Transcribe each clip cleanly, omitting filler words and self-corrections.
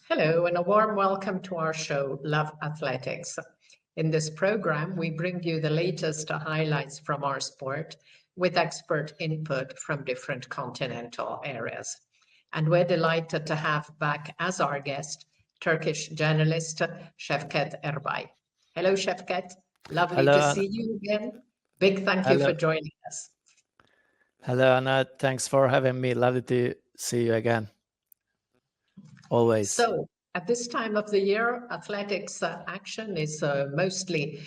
Hello, and a warm welcome to our show, Love Athletics. In this program, we bring you the latest highlights from our sport with expert input from different continental areas. And we're delighted to have back as our guest Turkish journalist Şevket Erbay. Hello, Şevket. Lovely Hello, to see you again. Big thank you hello, for joining us. hello, Anna. Thanks for having me. Lovely to see you again. Always. So, at this time of the year, athletics action is mostly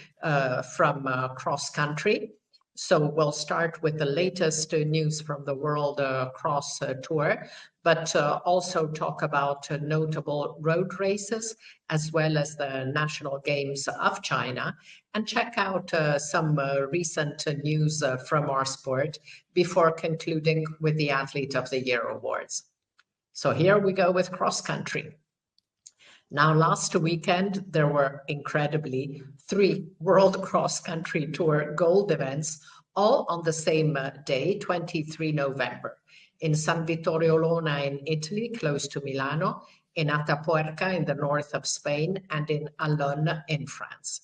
from cross country. So we'll start with the latest news from the World Cross Tour, but also talk about notable road races as well as the national games of China, and check out some recent news from our sport before concluding with the Athlete of the Year awards. So here we go with cross country. Now, last weekend, there were incredibly 3 World Cross Country Tour gold events, all on the same day, 23 November, in San Vittorio Lona in Italy, close to Milano, in Atapuerca in the north of Spain, and in Allonne in France.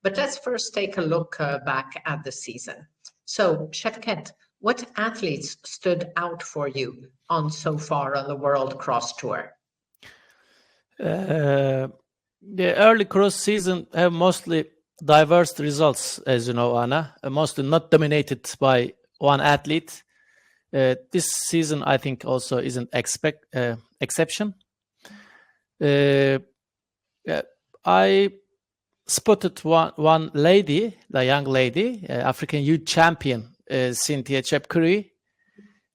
But let's first take a look back at the season. So, Şevket, what athletes stood out for you so far on the World Cross Tour? The early cross season have mostly diverse results, as you know, Anna, mostly not dominated by one athlete. This season, I think, also is an exception. I spotted one lady, the young lady, African youth champion, Cynthia Chepkuri.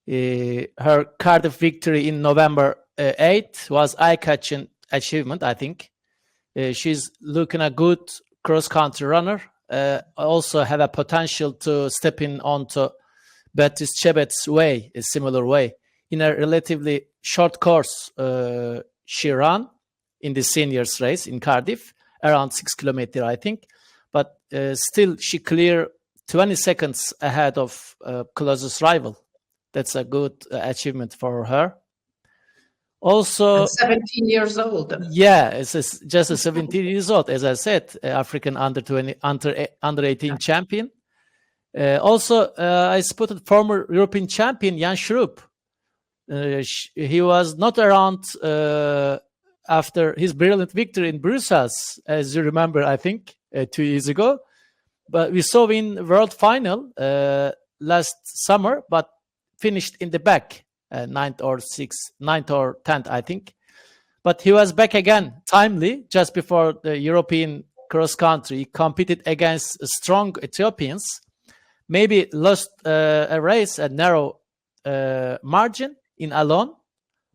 Her Cardiff victory in November 8 was eye-catching achievement, I think. She's looking a good cross-country runner. Also have a potential to step in onto Baptiste Chebet's way, a similar way. In a relatively short course, she ran in the seniors race in Cardiff, around 6 kilometers, I think. But still, she cleared 20 seconds ahead of closest rival. That's a good achievement for her. Also, and 17 years old. Yeah, it's just a 17 years old, as I said, African under 18 champion. Also, I spotted former European champion Jan Schrupp. He was not around after his brilliant victory in Brussels, as you remember, I think, 2 years ago. But we saw him in World Final last summer, but finished in the back, 9th or 10th, I think. But he was back again, timely, just before the European cross country. He competed against strong Ethiopians. Maybe lost a race, a narrow margin in Allonne,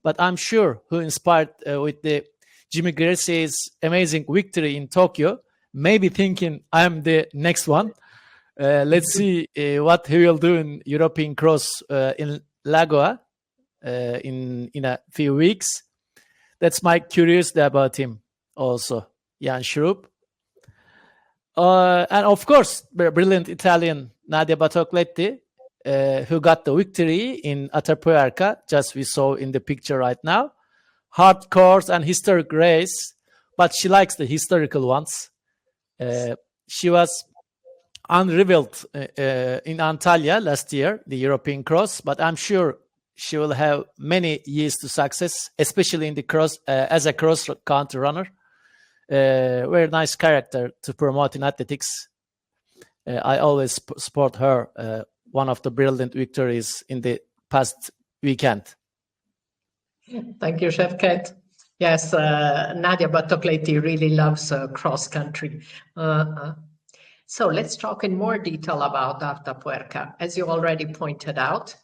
but I'm sure who inspired with the Jimmy Gracie's amazing victory in Tokyo, maybe thinking I'm the next one. Let's see what he will do in European cross in Lagoa in a few weeks. That's my curiosity about him also, Jan Schrupp. And of course, brilliant Italian Nadia Battocletti, who got the victory in Atapuerca, just we saw in the picture right now. Hard course and historic race, but she likes the historical ones. She was unrevealed in Antalya last year, the European cross, but I'm sure she will have many years to success, especially in the cross as a cross-country runner. Very nice character to promote in athletics. I always support her. One of the brilliant victories in the past weekend. Thank you, Şevket. Yes, Nadia Battocletti really loves cross country. So let's talk in more detail about Atapuerca. As you already pointed out,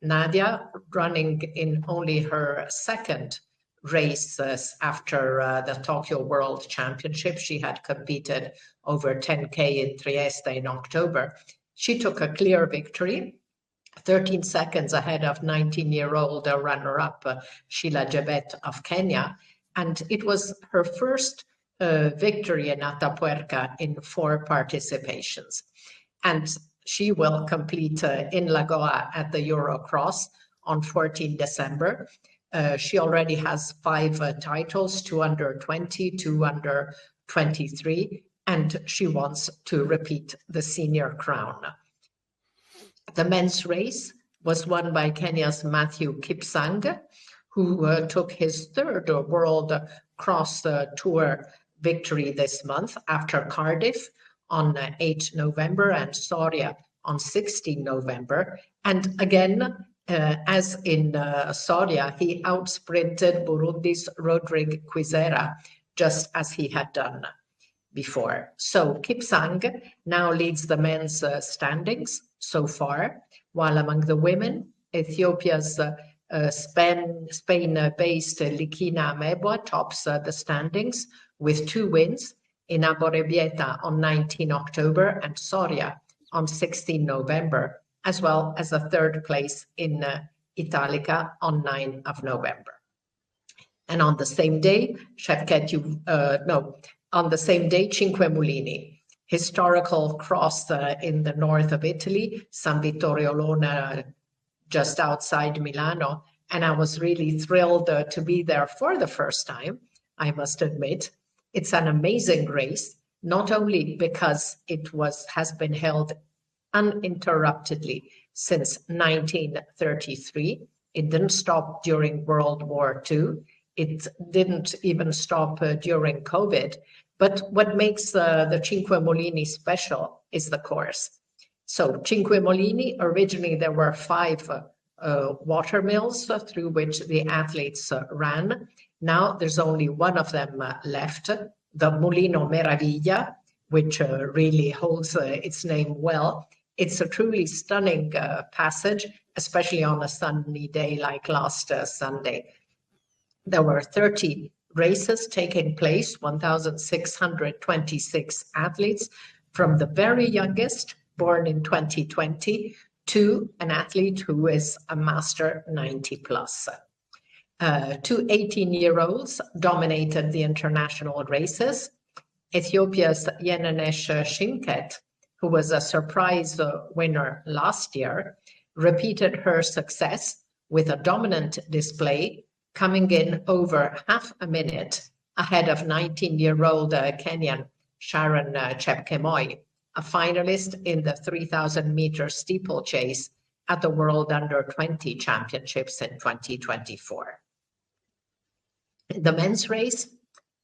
Nadia running in only her second race after the Tokyo World Championship. She had competed over 10K in Trieste in October. She took a clear victory, 13 seconds ahead of 19-year-old runner-up Sheila Jebet of Kenya. And it was her first victory in Atapuerca in 4 participations. And she will compete in Lagoa at the Eurocross on 14 December. She already has 5 titles, 2 under 20, 2 under 23, and she wants to repeat the senior crown. The men's race was won by Kenya's Matthew Kipsang, who took his 3rd World Cross Tour victory this month after Cardiff on 8 November and Soria on 16 November. And again, as in Soria, he outsprinted Burundi's Rodrigue Quizera, just as he had done before. So Kipsang now leads the men's standings so far, while among the women, Ethiopia's Spain-based Likina Mebwa tops the standings with 2 wins in Amorebieta on 19 October and Soria on 16 November, as well as a 3rd place in Italica on 9 of November. And on the same day, Şevket, on the same day, Cinque Mulini, historical cross in the north of Italy, San Vittorio Lona, just outside Milano. And I was really thrilled to be there for the first time, I must admit. It's an amazing race, not only because it has been held uninterruptedly since 1933. It didn't stop during World War II. It didn't even stop during COVID. But what makes the Cinque Mulini special is the course. So Cinque Mulini, originally there were 5 water mills through which the athletes ran. Now there's only one of them left, the Mulino Meraviglia, which really holds its name well. It's a truly stunning passage, especially on a sunny day like last Sunday. There were 30 races taking place, 1,626 athletes, from the very youngest, born in 2020, to an athlete who is a master 90 plus. 2 18-year-olds dominated the international races. Ethiopia's Yenenesh Şevket, who was a surprise winner last year, repeated her success with a dominant display, coming in over half a minute ahead of 19-year-old Kenyan Sharon Chepkemoi, a finalist in the 3,000-meter steeplechase at the World Under-20 Championships in 2024. In the men's race,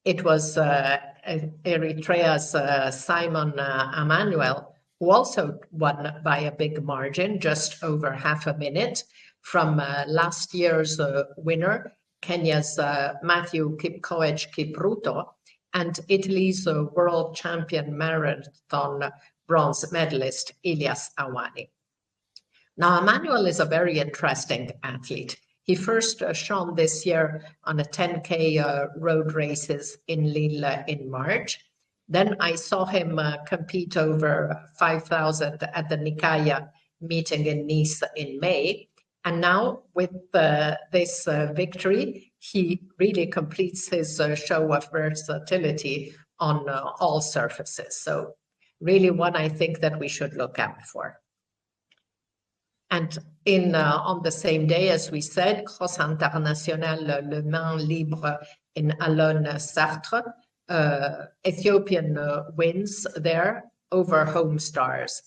it was Eritrea's Simon Emmanuel, who also won by a big margin, just over half a minute, from last year's winner, Kenya's Matthew Kipkoech Kipruto, and Italy's world champion marathon bronze medalist, Elias Awani. Now, Emmanuel is a very interesting athlete. He first shone this year on a 10K road races in Lille in March. Then I saw him compete over 5,000 at the Nikaya meeting in Nice in May. And now with this victory, he really completes his show of versatility on all surfaces. So really one I think that we should look out for. And on the same day, as we said, Cross International Le Mans Libre in Alone-Sartre, Ethiopian wins there over home stars.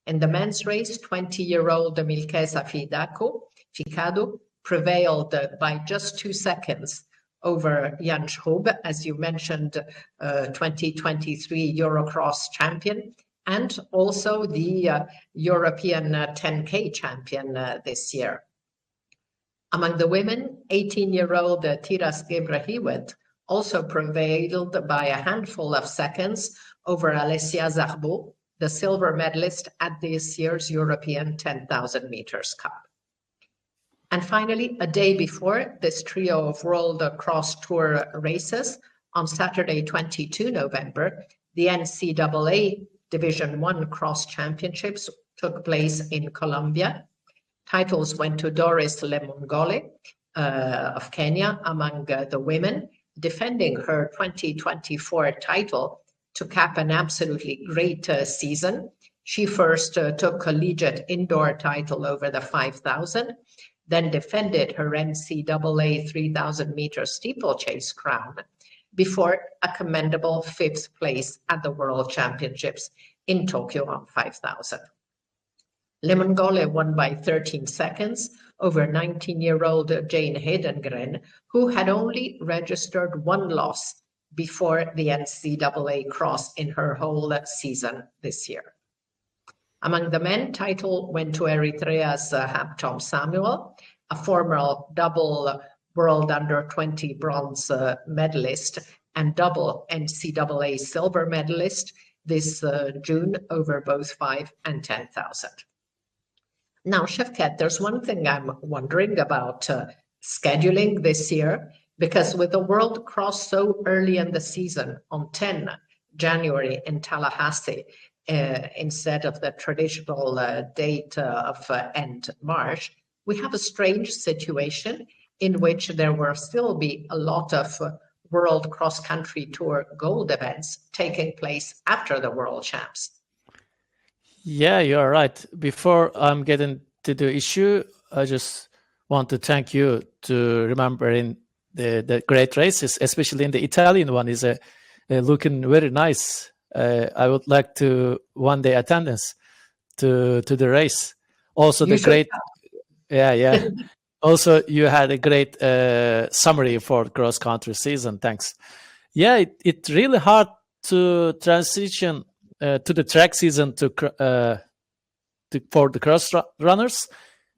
In the men's race, 20-year-old Milkesa Fikado prevailed by just 2 seconds over Jan Schroeb, as you mentioned, 2023 Eurocross champion, and also the European 10K champion this year. Among the women, 18-year-old Tiras Gebrehiwet also prevailed by a handful of seconds over Alessia Zarbo, the silver medalist at this year's European 10,000 meters cup. And finally, a day before this trio of World Cross Tour races, on Saturday, 22 November, the NCAA Division 1 Cross Championships took place in Colombia. Titles went to Doris Lemongole of Kenya among the women, defending her 2024 title to cap an absolutely great season. She first took collegiate indoor title over the 5,000, then defended her NCAA 3,000 meter steeplechase crown before a commendable 5th place at the World Championships in Tokyo on 5,000. Limongole won by 13 seconds over 19-year-old Jane Hedengren, who had only registered one loss before the NCAA cross in her whole season this year. Among the men, title went to Eritrea's Hampton Samuel, a former double World Under-20 bronze medalist and double NCAA silver medalist this June over both 5 and 10,000. Now, Şevket, there's one thing I'm wondering about scheduling this year, because with the World Cross so early in the season on 10 January in Tallahassee, instead of the traditional date of end March, we have a strange situation in which there will still be a lot of World Cross Country Tour gold events taking place after the World Champs. Yeah, you're right. Before I'm getting to the issue, I just want to thank you to remembering the great races, especially in the Italian one is looking very nice. I would like to one day attendance to the race. Also, You the great, have. yeah. Also, you had a great summary for cross country season. Thanks. Yeah, it's really hard to transition to the track season for the cross runners.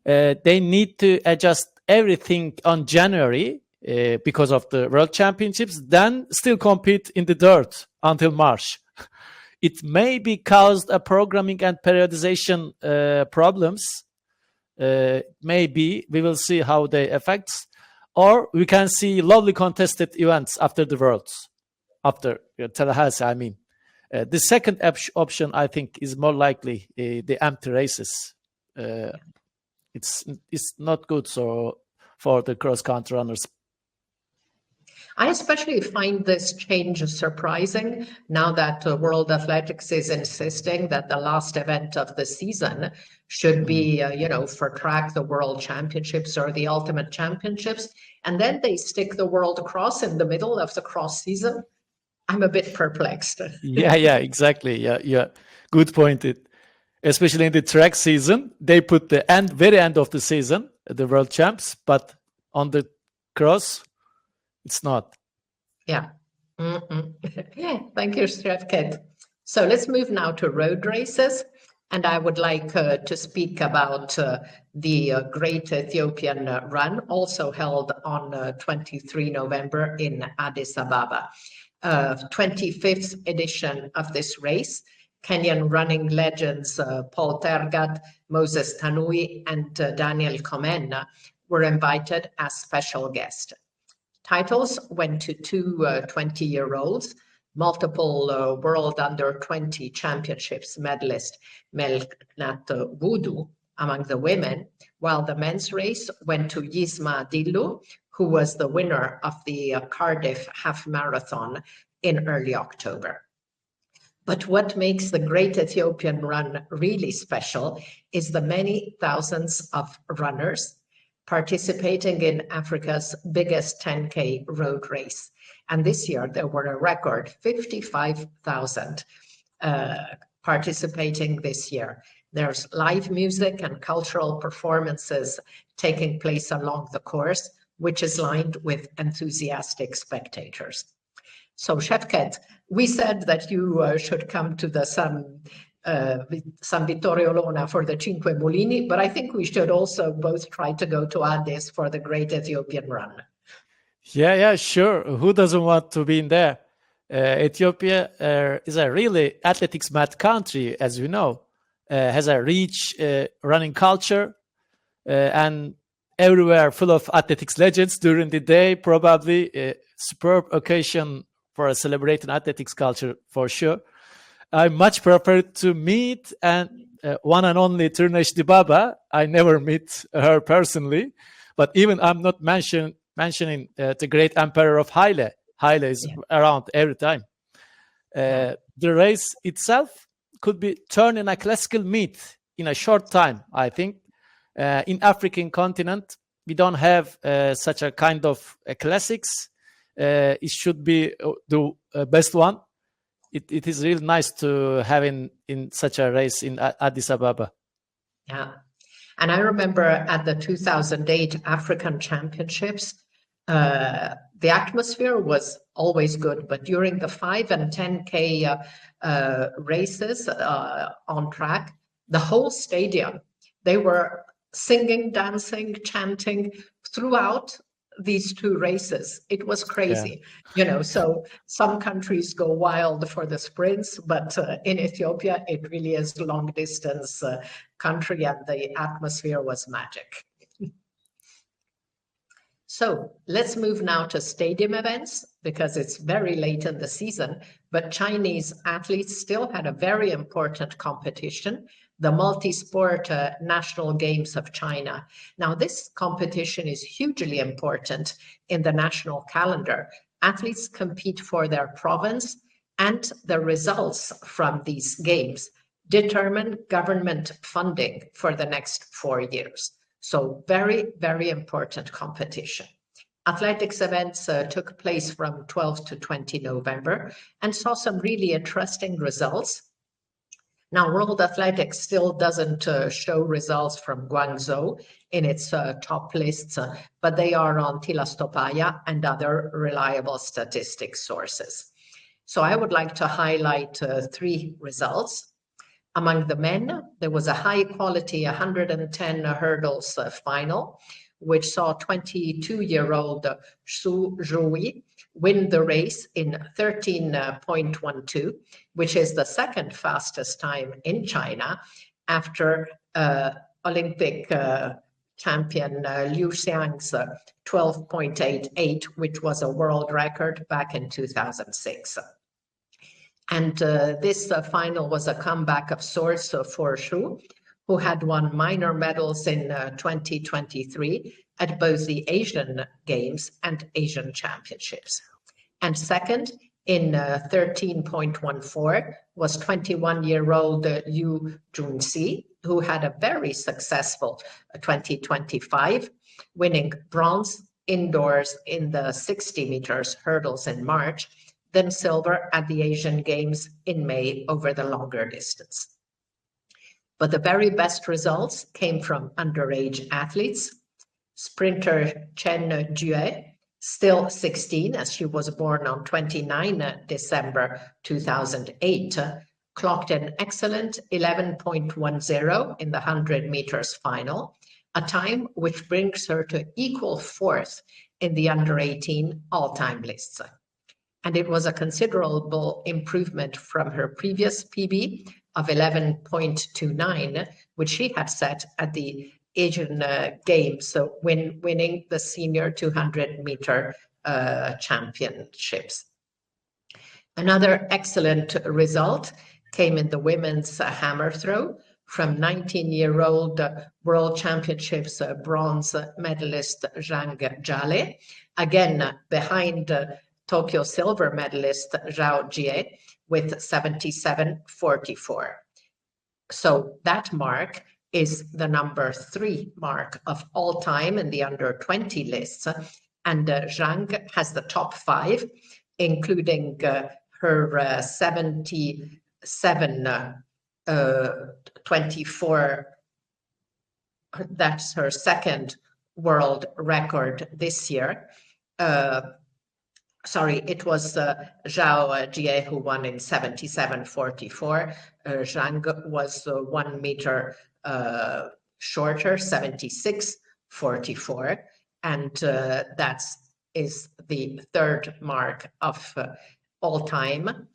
They need to adjust everything on January because of the World Championships, then still compete in the dirt until March. It may be caused a programming and periodization problems. Maybe we will see how they affects, or we can see lovely contested events after the Worlds, after Tallahassee, I mean. The second option, I think, is more likely the empty races. It's not good so for the cross-country runners. I especially find this change surprising now that World Athletics is insisting that the last event of the season should be, for track, the World Championships or the Ultimate Championships. And then they stick the World Cross in the middle of the cross season. I'm a bit perplexed. Yeah, exactly. Yeah. Good point. Especially in the track season, they put the very end of the season, the World Champs, but on the cross, it's not. Yeah. Thank you, Şevket. So let's move now to road races. And I would like to speak about the Great Ethiopian Run, also held on 23 November in Addis Ababa. 25th edition of this race. Kenyan running legends Paul Tergat, Moses Tanui, and Daniel Komen were invited as special guests. Titles went to two 20-year-olds, multiple World Under-20 Championships medalist Melknat Gudu among the women, while the men's race went to Yisma Dillu, who was the winner of the Cardiff Half Marathon in early October. But what makes the Great Ethiopian Run really special is the many thousands of runners participating in Africa's biggest 10K road race. And this year there were a record 55,000 participating this year. There's live music and cultural performances taking place along the course, which is lined with enthusiastic spectators. So Şevket, we said that you should come to the San Vittorio Lona for the Cinque Mulini, but I think we should also both try to go to Addis for the Great Ethiopian Run. Yeah, sure. Who doesn't want to be in there? Ethiopia is a really athletics mad country, as you know, has a rich running culture and everywhere full of athletics legends during the day, probably a superb occasion for a celebrating athletics culture for sure. I much prefer to meet one and only Tirnesh Dibaba. I never meet her personally, but even I'm not mentioning the great emperor of Haile. Haile is around every time. The race itself could be turned in a classical meet in a short time, I think. In African continent, we don't have such a kind of classics. It should be the best one. It is really nice to have in such a race in Addis Ababa. Yeah. And I remember at the 2008 African Championships, the atmosphere was always good, but during the 5 and 10K races on track, the whole stadium, they were singing, dancing, chanting throughout these two races. It was crazy, so some countries go wild for the sprints, but in Ethiopia, it really is long distance country, and the atmosphere was magic. So let's move now to stadium events, because it's very late in the season, but Chinese athletes still had a very important competition, the multi-sport National Games of China. Now, this competition is hugely important in the national calendar. Athletes compete for their province, and the results from these games determine government funding for the next 4 years. So very, very important competition. Athletics events took place from 12 to 20 November and saw some really interesting results. Now, World Athletics still doesn't show results from Guangzhou in its top lists, but they are on Tilastopaya and other reliable statistics sources. So I would like to highlight 3 results. Among the men, there was a high-quality 110 hurdles final, which saw 22-year-old Su Zhuyi win the race in 13.12, which is the second fastest time in China after Olympic champion Liu Xiang's 12.88, which was a world record back in 2006. And this final was a comeback of sorts for Shu, who had won minor medals in 2023 at both the Asian Games and Asian Championships. And second, in 13.14, was 21-year-old Yu Junxi, who had a very successful 2025, winning bronze indoors in the 60 meters hurdles in March, then silver at the Asian Games in May over the longer distance. But the very best results came from underage athletes. Sprinter Chen Jue, still 16, as she was born on 29 December 2008, clocked an excellent 11.10 in the 100 meters final, a time which brings her to equal 4th in the under 18 all-time lists. And it was a considerable improvement from her previous PB of 11.29, which she had set at the Asian Games, so winning the senior 200-meter championships. Another excellent result came in the women's hammer throw from 19-year-old World Championships bronze medalist Zhang Jiale, again behind Tokyo silver medalist Zhao Jie with 77.44. So that mark is the number 3 mark of all time in the under 20 lists. And Zhang has the top 5, including her 77.24. That's her second world record this year. Sorry, it was Zhao Jie who won in 77.44. Zhang was 1 meter shorter, 76.44. And that is the 3rd mark of all time.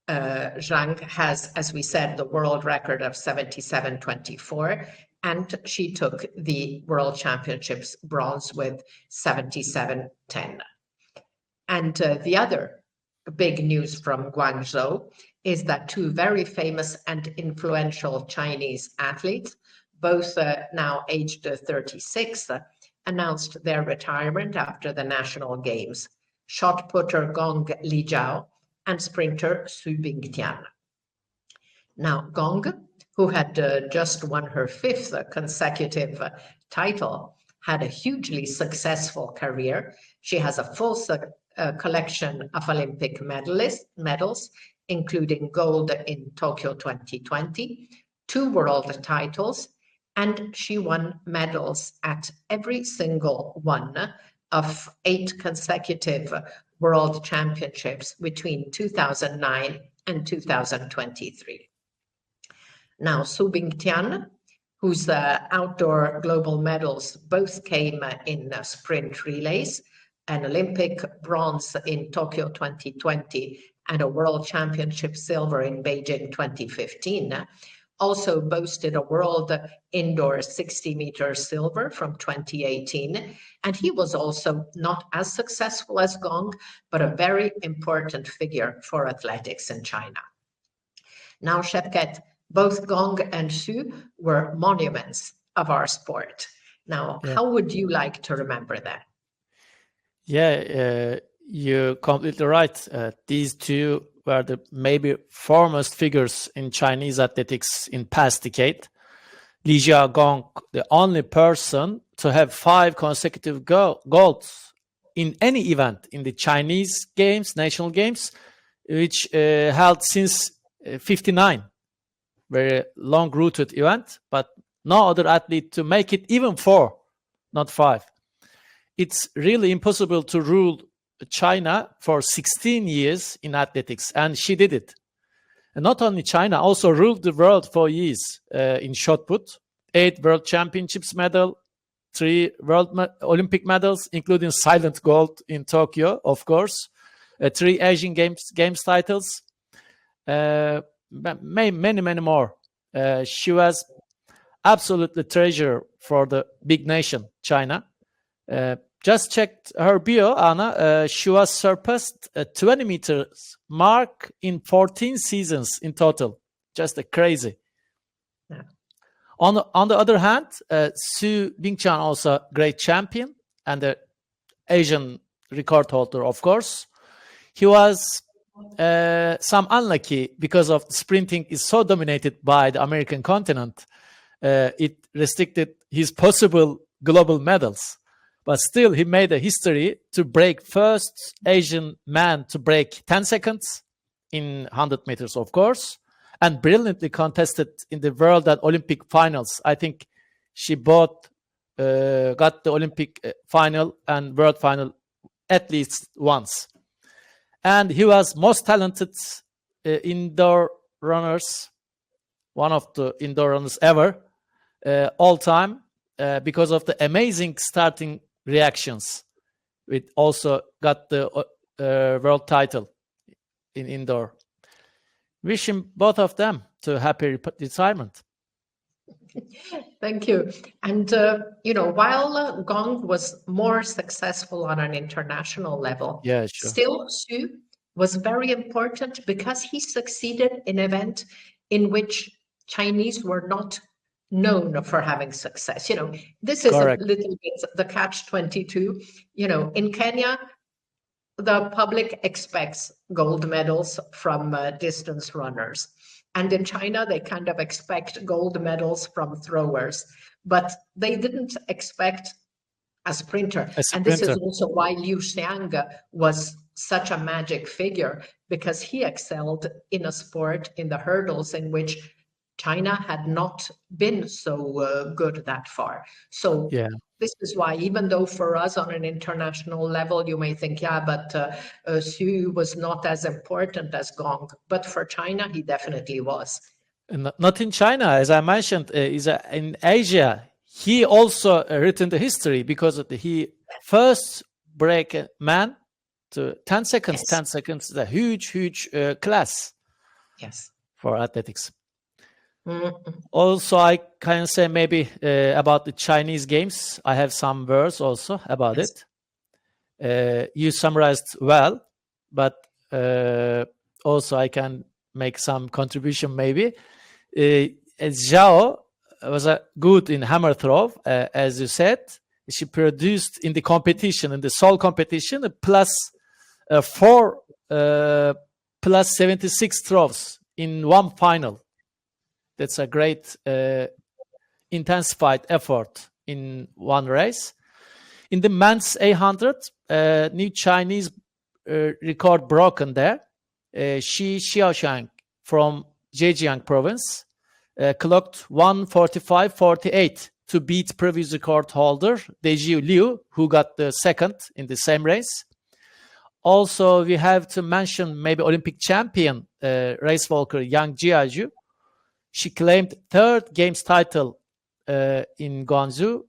Zhang has, as we said, the world record of 77.24. And she took the World Championships bronze with 77.10. And the other big news from Guangzhou is that 2 very famous and influential Chinese athletes, both now aged 36, announced their retirement after the National Games: shot putter Gong Lijiao and sprinter Su Bingtian. Now, Gong, who had just won her fifth consecutive title, had a hugely successful career. She has a full collection of Olympic medals, including gold in Tokyo 2020, 2 world titles, and she won medals at every single one of 8 consecutive world championships between 2009 and 2023. Now, Su Bingtian, whose outdoor global medals both came in sprint relays, an Olympic bronze in Tokyo 2020 and a World Championship silver in Beijing 2015, also boasted a world indoor 60-meter silver from 2018. And he was also not as successful as Gong, but a very important figure for athletics in China. Now, Şevket, both Gong and Su were monuments of our sport. Now, how would you like to remember them? Yeah, you're completely right. These two were the maybe foremost figures in Chinese athletics in past decade. Li Jiagong, the only person to have 5 consecutive golds in any event in the Chinese games, national games, which held since 59. Very long-rooted event, but no other athlete to make it even 4, not 5. It's really impossible to rule China for 16 years in athletics, and she did it. And not only China, also ruled the world for years in shot put. 8 World Championships medal, 3 Olympic medals, including silent gold in Tokyo, of course, 3 Asian Games titles, many more. She was absolutely treasure for the big nation, China. Just checked her bio, Anna. She was surpassed a 20 meters mark in 14 seasons in total. Just crazy. Yeah. On the other hand, Su Bingtian also great champion and the Asian record holder, of course. He was some unlucky because of sprinting is so dominated by the American continent. It restricted his possible global medals. But still, he made a history to break first Asian man to break 10 seconds in 100 meters, of course, and brilliantly contested in the World and Olympic finals. I think she both got the Olympic final and World final at least once. And he was most talented indoor runners, one of the indoor runners ever, all time, because of the amazing starting reactions. It also got the world title in indoor. Wishing both of them to happy retirement. Thank you. And, while Gong was more successful on an international level, still Su was very important because he succeeded in an event in which Chinese were not known for having success. This is a little bit the catch-22. In Kenya, the public expects gold medals from distance runners. And in China, they kind of expect gold medals from throwers, but they didn't expect a sprinter. And this is also why Liu Xiang was such a magic figure, because he excelled in a sport, in the hurdles, in which China had not been so good that far. So this is why, even though for us on an international level, you may think, but Su was not as important as Gong. But for China, he definitely was. Not in China, as I mentioned, in Asia. He also written the history because he first break a man to 10 seconds. 10 seconds is a huge class for athletics. Also, I can say maybe about the Chinese games. I have some words also about it. You summarized well, but also I can make some contribution maybe. Zhao was good in hammer throw, as you said. She produced in the competition, in the Seoul competition, plus 76 throws in one final. That's a great intensified effort in one race. In the men's 800, new Chinese record broken there. Shi Xiaoshang from Zhejiang province clocked 1:45:48 to beat previous record holder Deji Liu, who got the second in the same race. Also, we have to mention maybe Olympic champion race walker Yang Jiaju. She claimed third games title in Guangzhou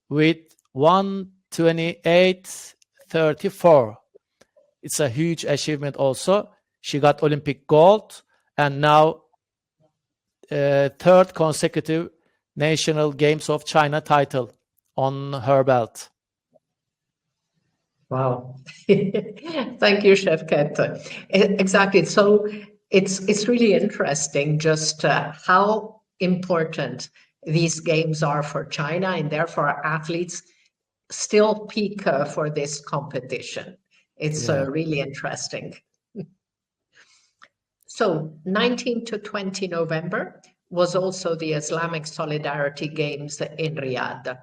with 1:28:34. It's a huge achievement also. She got Olympic gold and now third consecutive National Games of China title on her belt. Wow. Thank you, Şevket. Exactly. So it's really interesting just how important these games are for China, and therefore athletes still peak for this competition. It's really interesting. So 19 to 20 November was also the Islamic Solidarity Games in Riyadh.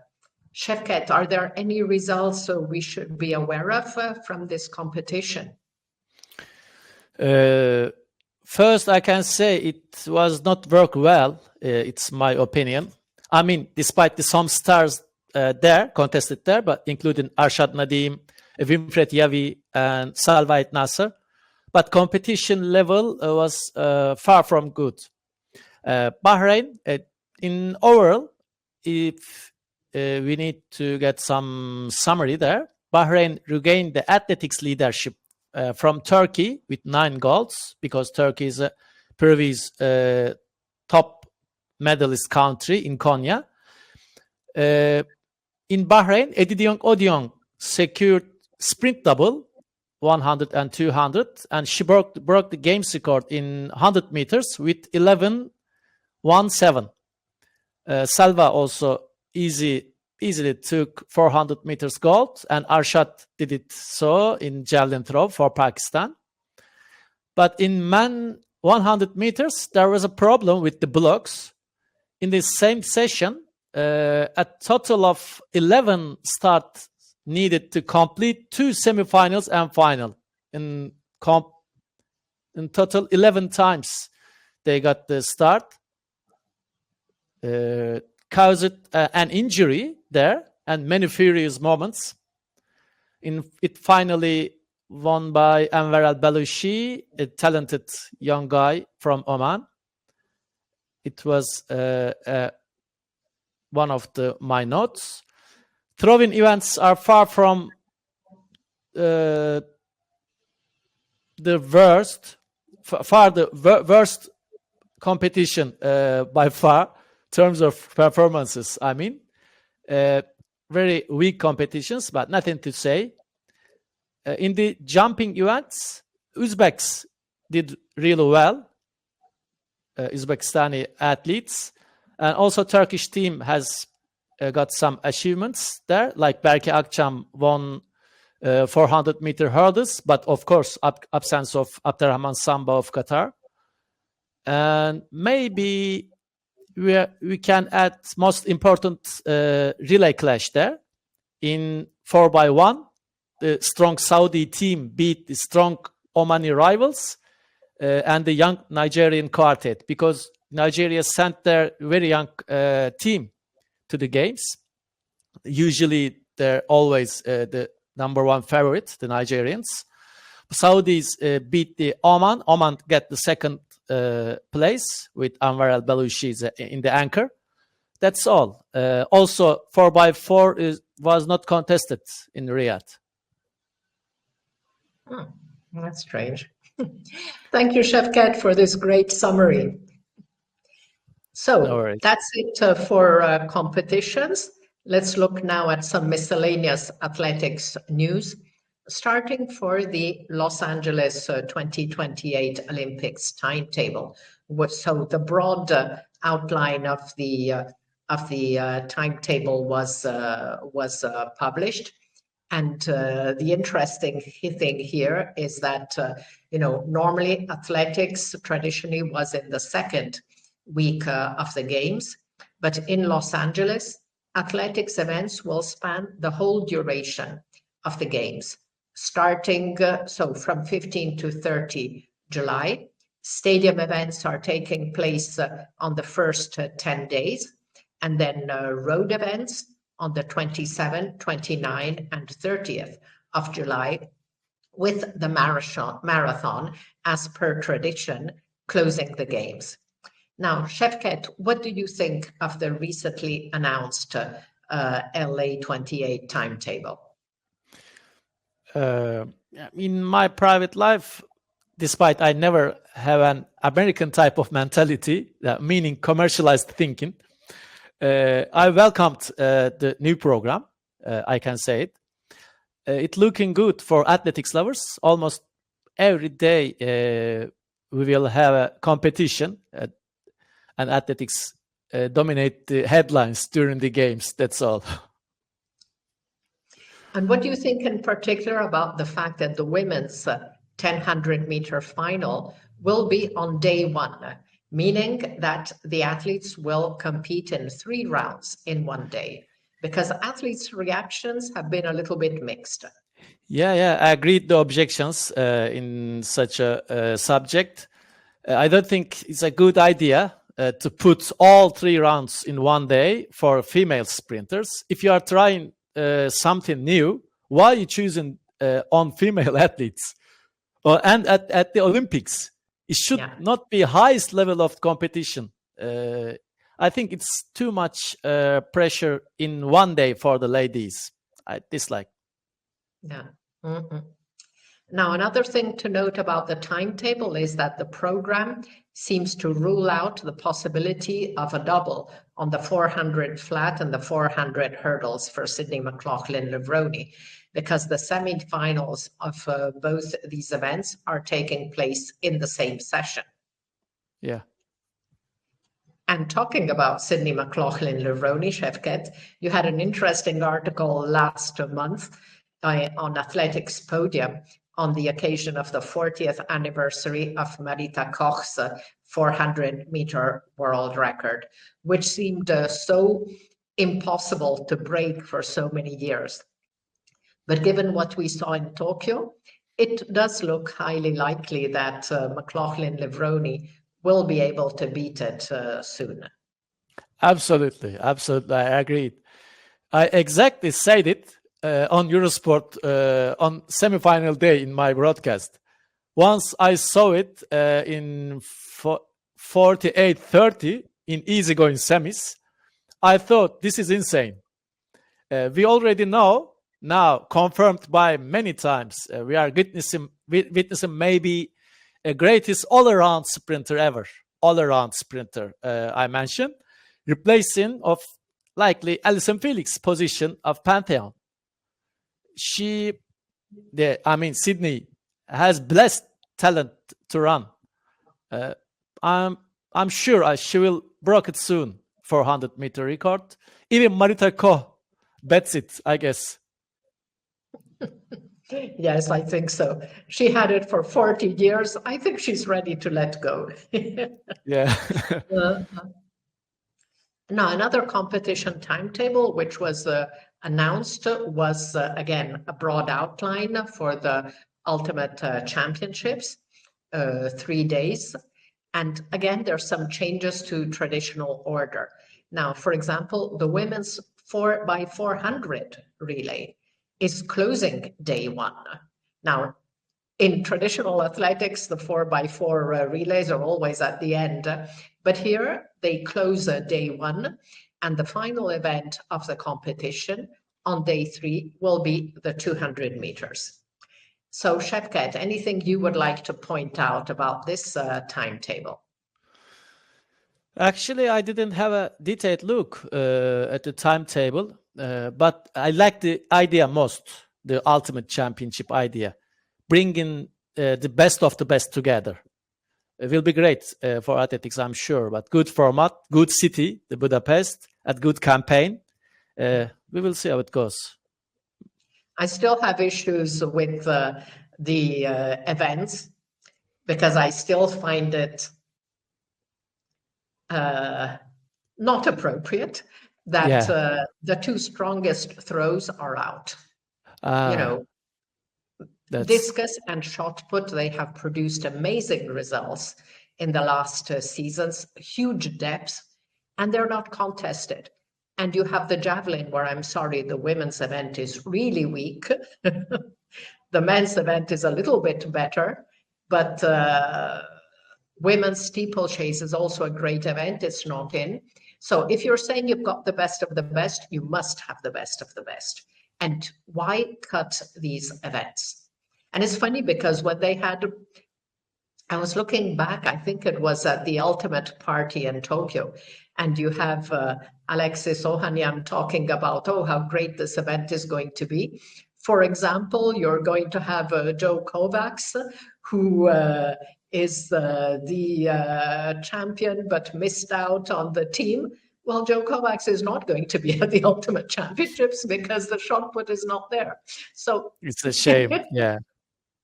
Şevket, are there any results we should be aware of from this competition? First, I can say it was not work well. It's my opinion. I mean, despite some stars there, contested there, but including Arshad Nadim, Winfred Yavi, and Salvait Nasser. But competition level was far from good. Bahrain, in overall, if we need to get some summary there, Bahrain regained the athletics leadership from Turkey with 9 golds, because Turkey is a previous top medalist country in Konya. In Bahrain, Edidiong Odiong secured sprint double, 100 and 200, and she broke the games record in 100 meters with 11:17. Salva also easily took 400 meters gold, and Arshad did it so in javelin throw for Pakistan. But in men 100 meters, there was a problem with the blocks. In the same session, a total of 11 starts needed to complete 2 semifinals and final. In total, 11 times they got the start. Caused an injury there and many furious moments. It finally won by Enver Al-Balushi, a talented young guy from Oman. It was one of my notes. Throwing events are far from the worst competition by far. Terms of performances, I mean, very weak competitions, but nothing to say. In the jumping events, Uzbeks did really well, Uzbekistani athletes, and also Turkish team has got some achievements there, like Berke Akçam won 400-meter hurdles, but of course, absence of Abderrahman Samba of Qatar. And maybe we can add most important relay clash there. In 4x1, the strong Saudi team beat the strong Omani rivals and the young Nigerian quartet, because Nigeria sent their very young team to the games. Usually, they're always the number one favorite, the Nigerians. Saudis beat the Oman. Oman get the second place with Anwar Al-Balushi in the anchor. That's all. Also, 4x4 was not contested in Riyadh. That's strange. Thank you, Şevket, for this great summary. So that's it for competitions. Let's look now at some miscellaneous athletics news. Starting for the Los Angeles 2028 Olympics timetable. So the broad outline of the timetable was published, and the interesting thing here is that normally athletics traditionally was in the second week of the Games. But in Los Angeles, athletics events will span the whole duration of the Games, starting from 15 to 30 July. Stadium events are taking place on the first 10 days, and then road events on the 27th, 29th, and 30th of July, with the marathon, as per tradition, closing the Games. Now, Şevket, what do you think of the recently announced LA 28 timetable? In my private life, despite I never have an American type of mentality, meaning commercialized thinking, I welcomed the new program. I can say it. It's looking good for athletics lovers. Almost every day we will have a competition, and athletics dominate the headlines during the Games. That's all. And what do you think in particular about the fact that the women's 1,000 meter final will be on day one, meaning that the athletes will compete in 3 rounds in one day? Because athletes' reactions have been a little bit mixed. Yeah, I agreed the objections in such a subject. I don't think it's a good idea to put all 3 rounds in one day for female sprinters. If you are trying something new, why are you choosing on female athletes? And at the Olympics, it should not be highest level of competition. I think it's too much pressure in one day for the ladies. I dislike. Yeah. Mm-hmm. Now, another thing to note about the timetable is that the program seems to rule out the possibility of a double on the 400 flat and the 400 hurdles for Sydney McLaughlin-Levrone, because the semi-finals of both these events are taking place in the same session. Yeah. And talking about Sydney McLaughlin-Levrone, Şevket, you had an interesting article last month on Athletics Podium on the occasion of the 40th anniversary of Marita Koch's 400-meter world record, which seemed so impossible to break for so many years. But given what we saw in Tokyo, it does look highly likely that McLaughlin-Levrone will be able to beat it soon. Absolutely, I agreed. I exactly said it on Eurosport on semi-final day in my broadcast. Once I saw it in 48:30 in easygoing semis, I thought this is insane. We already know now, confirmed by many times, we are witnessing maybe a greatest all-around sprinter ever. All-around sprinter, I mentioned, replacing of likely Alison Felix position of Pantheon. Sydney has blessed talent to run. I'm sure she will break it soon. 400-meter record. Even Marita Koch bets it, I guess. Yes, I think so. She had it for 40 years. I think she's ready to let go. Yeah. Now, another competition timetable, which was announced, was again a broad outline for the Ultimate Championships, 3 days. And again, there's some changes to traditional order. Now, for example, the women's 4x400 relay is closing day one. Now, in traditional athletics, the 4x4 relays are always at the end, but here they close day one, and the final event of the competition on day 3 will be the 200 meters. So, Şevket, anything you would like to point out about this timetable? Actually, I didn't have a detailed look at the timetable, but I like the idea most, the Ultimate Championship idea, bringing the best of the best together. It will be great for athletics, I'm sure, but good format, good city, the Budapest, and good campaign. We will see how it goes. I still have issues with the events because I still find it not appropriate, that the two strongest throws are out. Discus and shot put, they have produced amazing results in the last seasons, huge depths, and they're not contested. And you have the javelin, where I'm sorry, the women's event is really weak. The men's event is a little bit better, but women's steeplechase is also a great event. It's not in. So if you're saying you've got the best of the best, you must have the best of the best. And why cut these events? And it's funny because when they had, I was looking back, I think it was at the Ultimate Party in Tokyo, and you have Alexis Ohanian talking about, oh, how great this event is going to be. For example, you're going to have Joe Kovacs, who is the champion but missed out on the team. Well, Joe Kovacs is not going to be at the Ultimate Championships because the shot put is not there. So it's a shame. Yeah.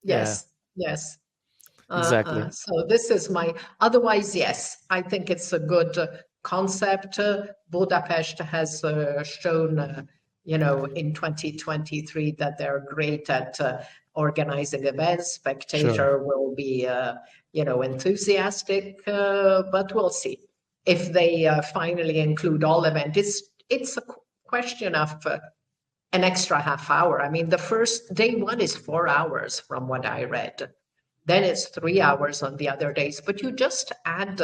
Yes. Exactly. So this is my, otherwise, yes, I think it's a good concept. Budapest has shown, in 2023 that they're great at organizing events. Spectator will be, enthusiastic, but we'll see if they finally include all events. It's a question of an extra half hour. I mean, the first day one is 4 hours from what I read. Then it's 3 hours on the other days, but you just add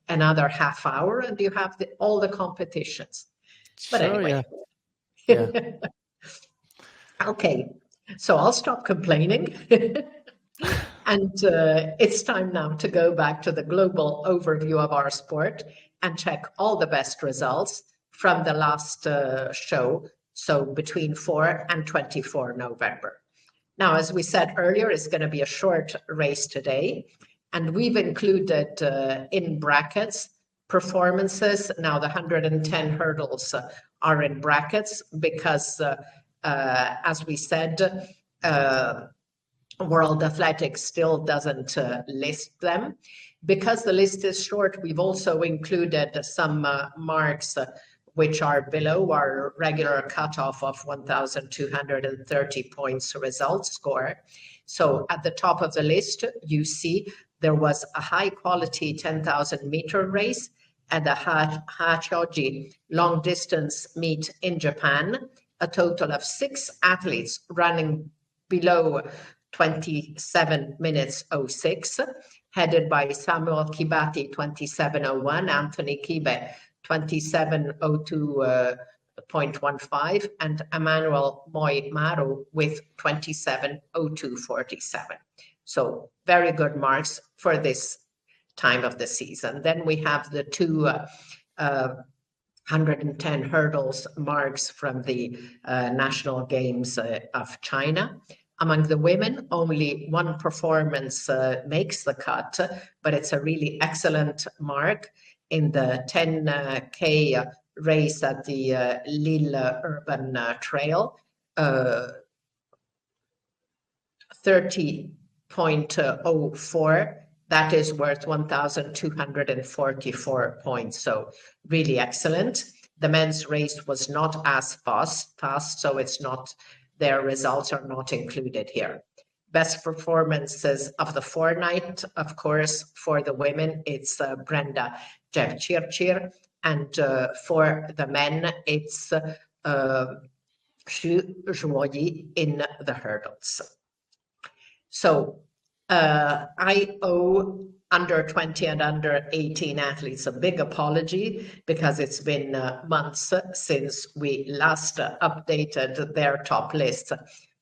another half hour and you have all the competitions. But anyway. Yeah. Okay, so I'll stop complaining. And it's time now to go back to the global overview of our sport and check all the best results from the last show, so between 4 and 24 November. Now, as we said earlier, it's going to be a short race today, and we've included in brackets performances. Now, the 110 hurdles are in brackets because, as we said, World Athletics still doesn't list them. Because the list is short, we've also included some marks which are below our regular cutoff of 1,230 points result score. So at the top of the list, you see there was a high quality 10,000 meter race at the Hachioji long distance meet in Japan, a total of 6 athletes running below 27 minutes 06, headed by Samuel Kibati 27:01, Anthony Kibe 27:02.15, and Emmanuel Moi Maru with 27:02.47. So very good marks for this time of the season. Then we have the two 110 hurdles marks from the National Games of China. Among the women, only one performance makes the cut, but it's a really excellent mark in the 10K race at the Lille Urban Trail, 30.04. That is worth 1,244 points. So really excellent. The men's race was not as fast, so it's not, their results are not included here. Best performances of the fortnight, of course, for the women, it's Brenda Jevchirchir, and for the men, it's Xu Zhuoyi in the hurdles. So I owe under 20 and under 18 athletes a big apology because it's been months since we last updated their top lists.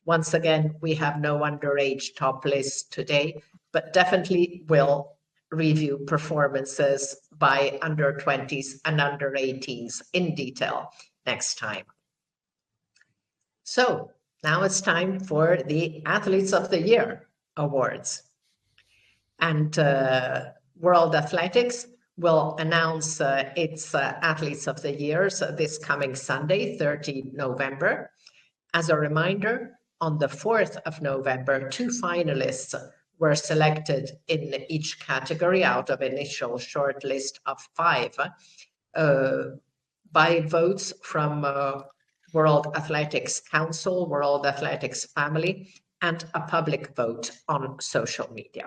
Once again, we have no underage top list today, but definitely will review performances by under 20s and under 18s in detail next time. So now it's time for the Athletes of the Year awards. And World Athletics will announce its Athletes of the Year this coming Sunday, 30 November. As a reminder, on the 4th of November, 2 finalists were selected in each category out of initial short list of 5 by votes from World Athletics Council, World Athletics Family, and a public vote on social media.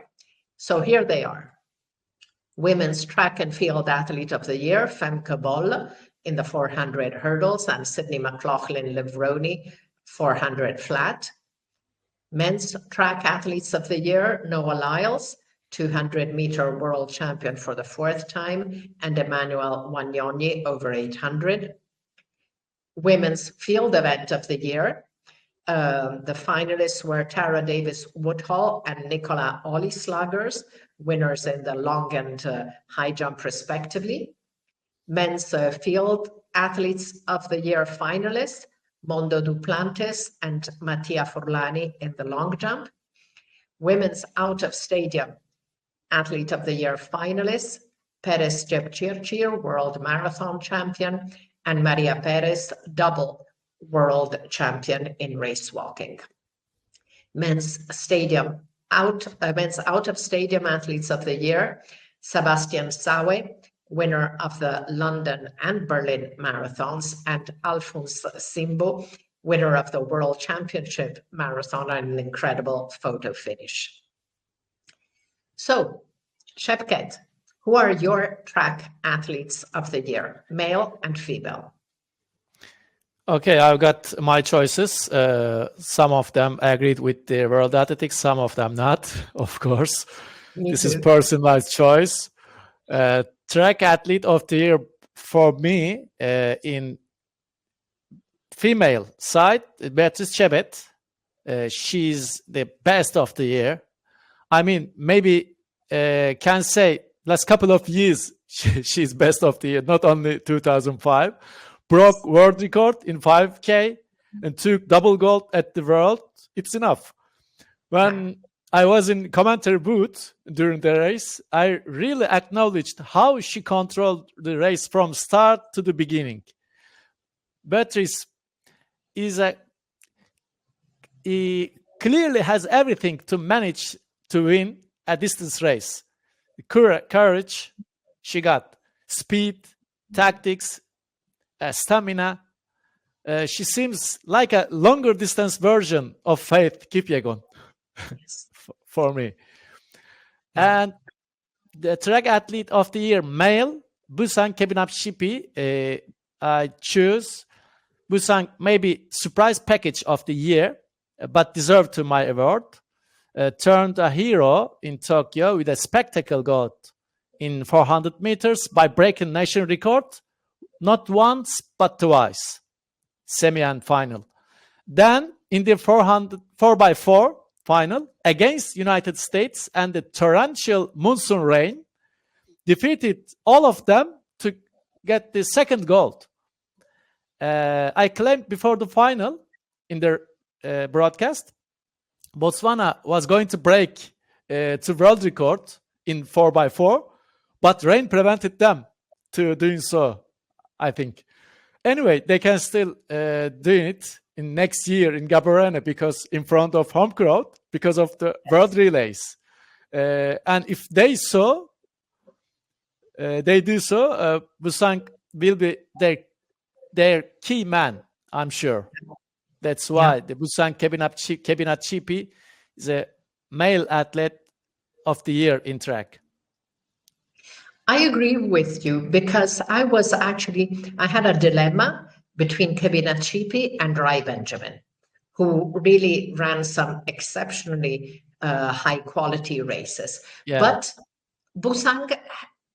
So here they are. Women's Track and Field Athlete of the Year, Femke Bol in the 400 hurdles, and Sydney McLaughlin-Levroni 400 flat. Men's Track Athletes of the Year, Noah Lyles, 200-meter world champion for the 4th time, and Emmanuel Wanyonyi over 800. Women's Field Event of the Year, the finalists were Tara Davis-Woodhull and Nicola Ollie-Slagers, winners in the long and high jump respectively. Men's Field Athletes of the Year finalists, Mondo Duplantis and Mattia Forlani in the long jump. Women's Out of Stadium Athlete of the Year finalists, Perez Jepchirchir, world marathon champion, and Maria Perez, double world champion in race walking. Men's Out of Stadium Athletes of the Year, Sebastian Sawe, winner of the London and Berlin marathons, and Alphonse Simbo, winner of the World Championship Marathon, and an incredible photo finish. So, Şevket, who are your track athletes of the year, male and female? Okay, I've got my choices. Some of them agreed with the World Athletics, some of them not, of course. This is personalized choice. Track athlete of the year for me in female side, Beatrice Chebet. She's the best of the year. I mean, maybe can say last couple of years she's best of the year, not only 2005. Broke world record in 5K and took double gold at the World. It's enough. When I was in commentary booth during the race, I really acknowledged how she controlled the race from start to the beginning. Beatrice he clearly has everything to manage to win a distance race. Courage she got, speed, tactics, stamina. She seems like a longer distance version of Faith Kipyegon for me. And the track athlete of the year, male, Busan Kebinapchipi. I choose Busan, maybe surprise package of the year, but deserved to my award. Turned a hero in Tokyo with a spectacle gold in 400 meters by breaking national record. Not once, but twice. Semi and final. Then in the 4x4 final against United States and the torrential monsoon rain, defeated all of them to get the second gold. I claimed before the final in their broadcast, Botswana was going to break to world record in 4x4, but rain prevented them to doing so. I think. Anyway, they can still do it in next year in Gaborone because in front of home crowd because of the world relays. And if they do so, Busan will be their key man, I'm sure. That's why the Busan Kebinapchipi is a male athlete of the year in track. I agree with you because I had a dilemma between Kebinapchipi and Rai Benjamin, who really ran some exceptionally high quality races. Yeah. But Busang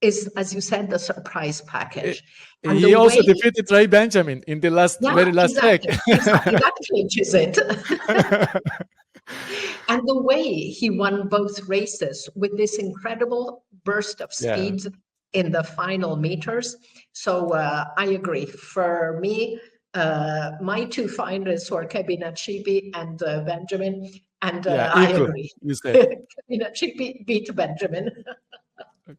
is, as you said, the surprise package. He also defeated Rai Benjamin in the very last leg. Exactly, that clinches it. And the way he won both races with this incredible burst of speed in the final meters. So I agree. For me, my two finalists were Kebinapchipi and Benjamin. And I agree. Kebinapchipi beat Benjamin. Okay.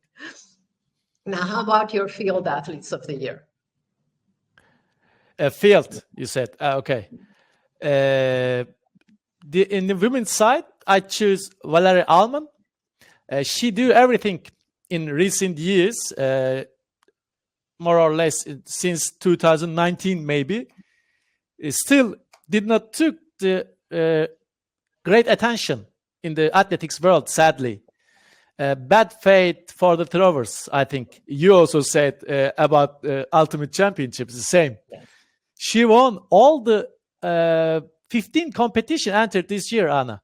Now, how about your field athletes of the year? Field, you said. Okay. In the women's side, I choose Valerie Alman. She do everything in recent years, more or less since 2019 maybe. Still did not took the great attention in the athletics world, sadly. Bad fate for the throwers, I think. You also said about Ultimate Championships, the same. She won all the 15 competition entered this year, Anna.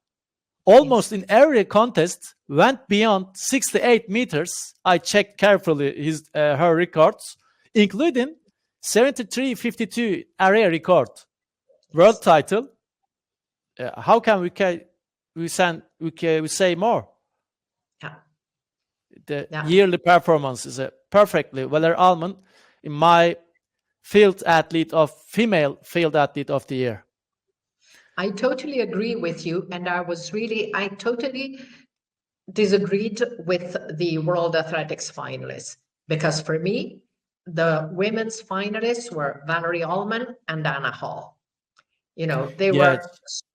Almost in every contest, went beyond 68 meters. I checked carefully her records, including 73.52 area record, world title. How can we say more? Yeah. The yearly performance is a perfectly Valerie Alman in my female field athlete of the year. I totally agree with you, and I totally disagreed with the World Athletics finalists, because for me, the women's finalists were Valerie Allman and Anna Hall. You know, they were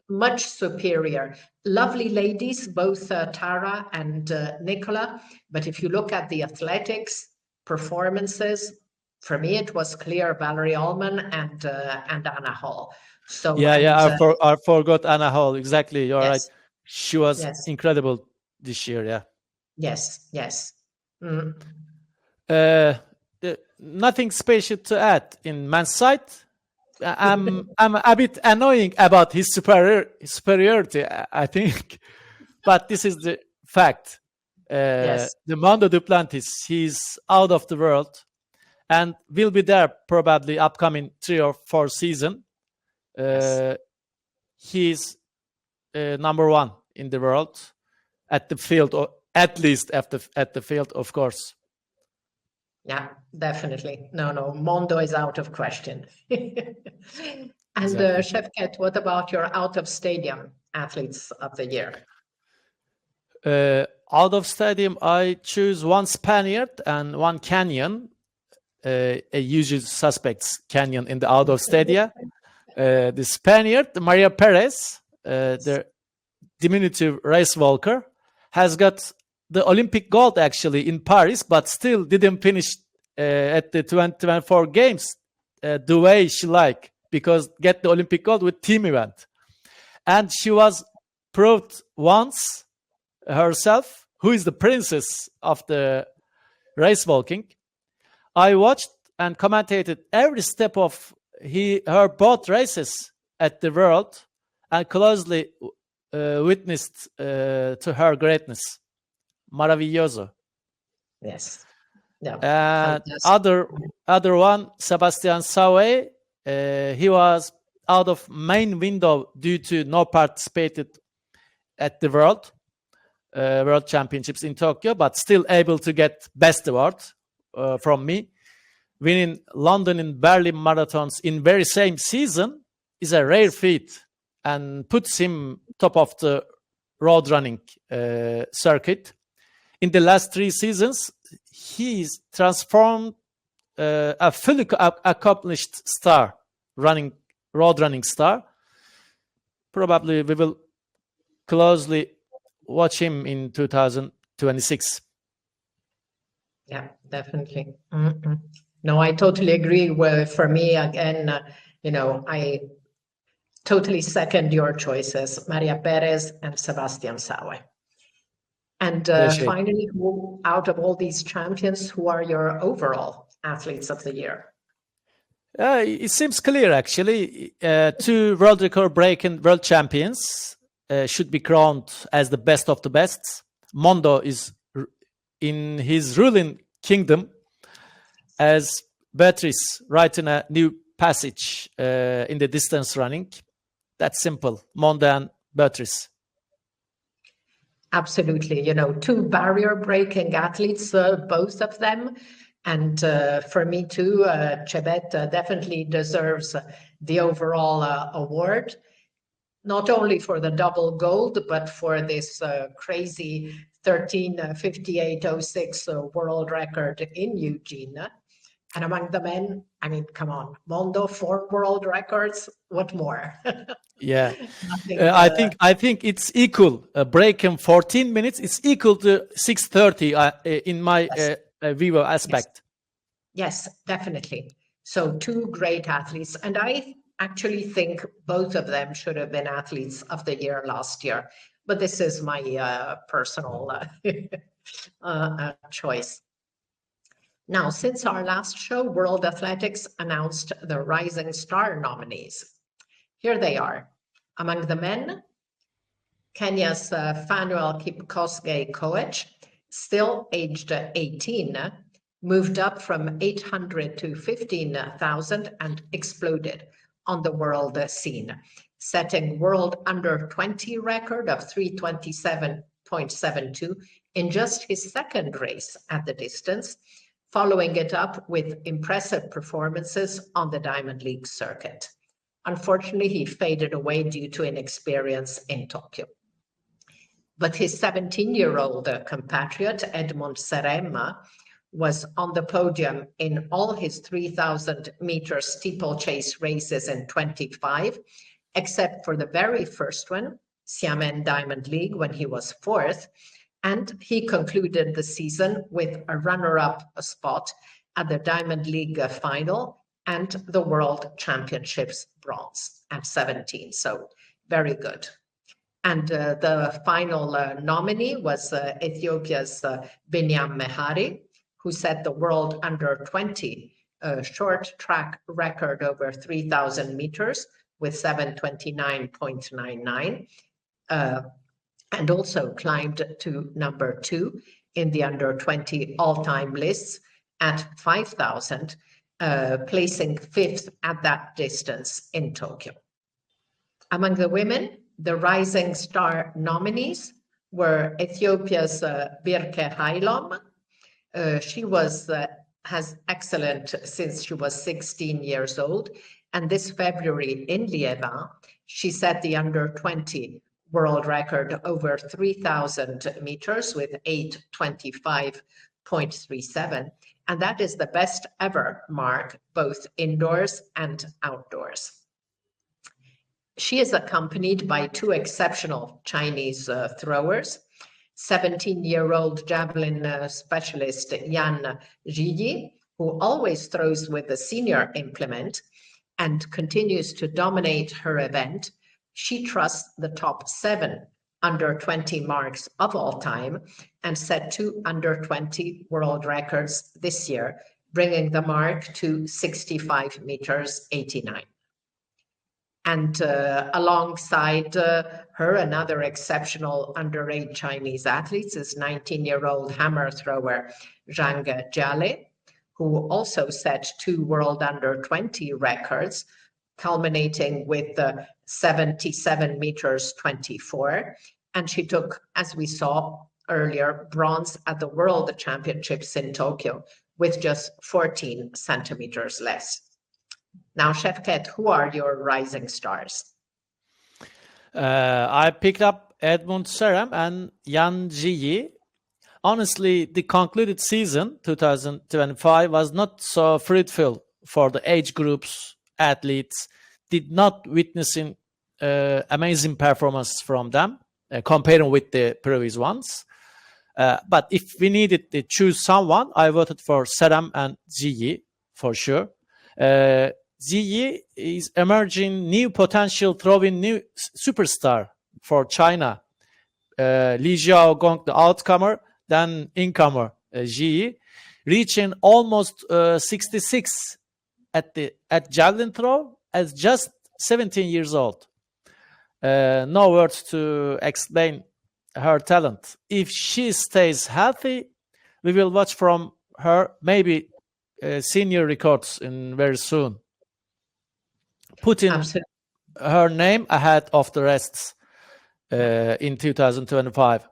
much superior. Lovely ladies, both Tara and Nicola. But if you look at the athletics performances, for me, it was clear Valerie Allman and Anna Hall. So I forgot Anna Hall. Exactly, you're right. She was incredible this year. Yeah. Yes. Mm. Nothing special to add in men's side. I'm a bit annoying about his superiority, I think, but this is the fact. The Mondo Duplantis, he's out of the world, and will be there probably upcoming 3 or 4 season. He's number 1 in the world at the field, or at least at the field, of course. Yeah, definitely. No, Mondo is out of question. And Şevket, what about your out of stadium athletes of the year? Out of stadium, I choose 1 Spaniard and 1 Kenyan. A usual suspects Kenyan in the out of stadia. The Spaniard, Maria Perez, the diminutive race walker, has got the Olympic gold actually in Paris, but still didn't finish at the 2024 games the way she liked, because get the Olympic gold with team event. And she was proved once herself who is the princess of the race walking. I watched and commentated every step of her both races at the World, and closely witnessed to her greatness. Maravilloso. Yes. Yeah. Other one, Sebastian Saue. He was out of main window due to no participated at the World Championships in Tokyo, but still able to get best award from me. Winning London and Berlin marathons in very same season is a rare feat, and puts him top of the road running circuit. In the last 3 seasons, he's transformed a fully accomplished star, road running star. Probably we will closely watch him in 2026. Yeah, definitely. Mm-mm. No, I totally agree. Well, for me, again, I totally second your choices, Maria Perez and Sebastian Saue. And finally, out of all these champions, who are your overall athletes of the year? It seems clear, actually. 2 world record breaking world champions should be crowned as the best of the best. Mondo is in his ruling kingdom, as Beatrice writing a new passage in the distance running. That's simple. Mondo and Beatrice. Absolutely. 2 barrier breaking athletes, both of them. And for me too, Chebet definitely deserves the overall award, not only for the double gold, but for this crazy 13:58:06 world record in Eugene. And among the men, I mean, come on, Mondo, 4 world records, what more? Yeah. Nothing, I think it's equal. Break in 14 minutes. It's equal to 6:30 in my yes, Vivo yes, aspect. yes, definitely. So two great athletes, and I actually think both of them should have been athletes of the year last year. But this is my personal choice. Now, since our last show, World Athletics announced the Rising Star nominees. Here they are. Among the men, Kenya's Fanuel Kipkosgei Koech, still aged 18, moved up from 800 to 15,000 and exploded on the world scene, setting world under 20 record of 327.72 in just his second race at the distance, following it up with impressive performances on the Diamond League circuit. Unfortunately, he faded away due to inexperience in Tokyo. But his 17-year-old compatriot, Edmond Serema, was on the podium in all his 3,000-meter steeplechase races in 25, except for the very first one, Xiamen Diamond League, when he was fourth, and he concluded the season with a runner-up spot at the Diamond League final and the World Championships bronze at 17, so very good. And the final nominee was Ethiopia's Binyam Mehari, who set the world under 20 short track record over 3,000 meters with 7:29.99, and also climbed to number 2 in the under 20 all-time lists at 5,000, placing 5th at that distance in Tokyo. Among the women, the Rising Star nominees were Ethiopia's Birke Hailom. She has excellent since she was 16 years old. And this February in Liévin, she set the under 20 world record over 3,000 meters with 8:25.37. And that is the best ever mark, both indoors and outdoors. She is accompanied by two exceptional Chinese throwers, 17-year-old javelin specialist Yan Zhiyi, who always throws with the senior implement and continues to dominate her event. She trusts the top 7 under 20 marks of all time and set 2 under 20 world records this year, bringing the mark to 65 meters 89. And alongside her, another exceptional underage Chinese athlete is 19-year-old hammer thrower Zhang Jiale, who also set 2 world under 20 records, culminating with 77 meters 24. And she took, as we saw earlier, bronze at the World Championships in Tokyo with just 14 centimeters less. Now, Şevket, who are your rising stars? I picked up Edmund Serem and Yan Zhiyi. Honestly, the concluded season, 2025, was not so fruitful for the age groups. Athletes did not witnessing amazing performance from them, comparing with the previous ones. But if we needed to choose someone, I voted for Serem and Zhiyi for sure. Zhiyi is emerging new potential throwing new superstar for China. Li Xiaogong, the outcomer, then incomer Zhiyi, reaching almost 66 at javelin throw as just 17 years old. No words to explain her talent. If she stays healthy, we will watch from her maybe senior records in very soon, putting Absolutely. her name ahead of the rest in 2025.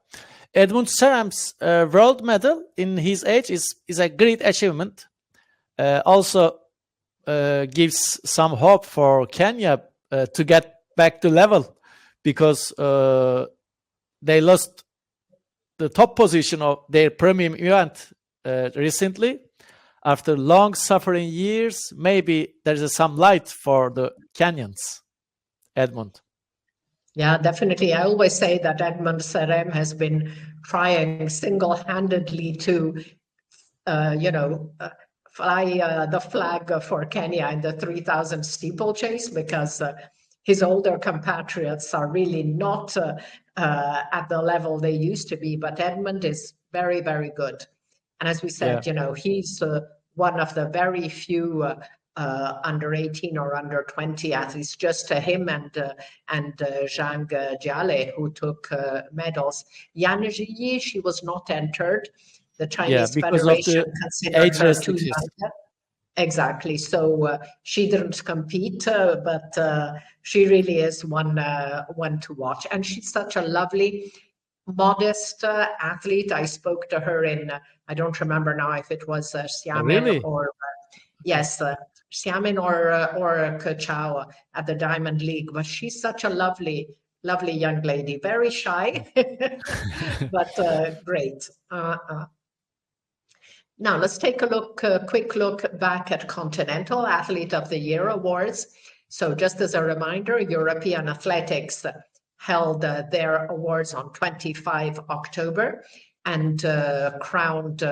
Edmund Serem's world medal in his age is a great achievement. Also gives some hope for Kenya to get back to level, because they lost the top position of their premium event recently. After long suffering years, maybe there's some light for the Kenyans. Edmund. Yeah, definitely. I always say that Edmond Serem has been trying single-handedly to, fly the flag for Kenya in the 3,000 steeplechase because his older compatriots are really not at the level they used to be. But Edmond is very, very good. And as we said, he's one of the very few under 18 or under 20 athletes, just him and Zhang Jiale who took medals. Yan Zhiyi, she was not entered. The Chinese because of Federation the considered age her too restrictions. young. Exactly. So she didn't compete, but she really is one to watch. And she's such a lovely, modest athlete. I spoke to her in, I don't remember now if it was Xiamen Really? or, yes, Xiamen or Kachao at the Diamond League. But she's such a lovely, lovely young lady, very shy, but great. Now let's take a quick look back at Continental Athlete of the Year awards. So just as a reminder, European Athletics held their awards on 25 October and crowned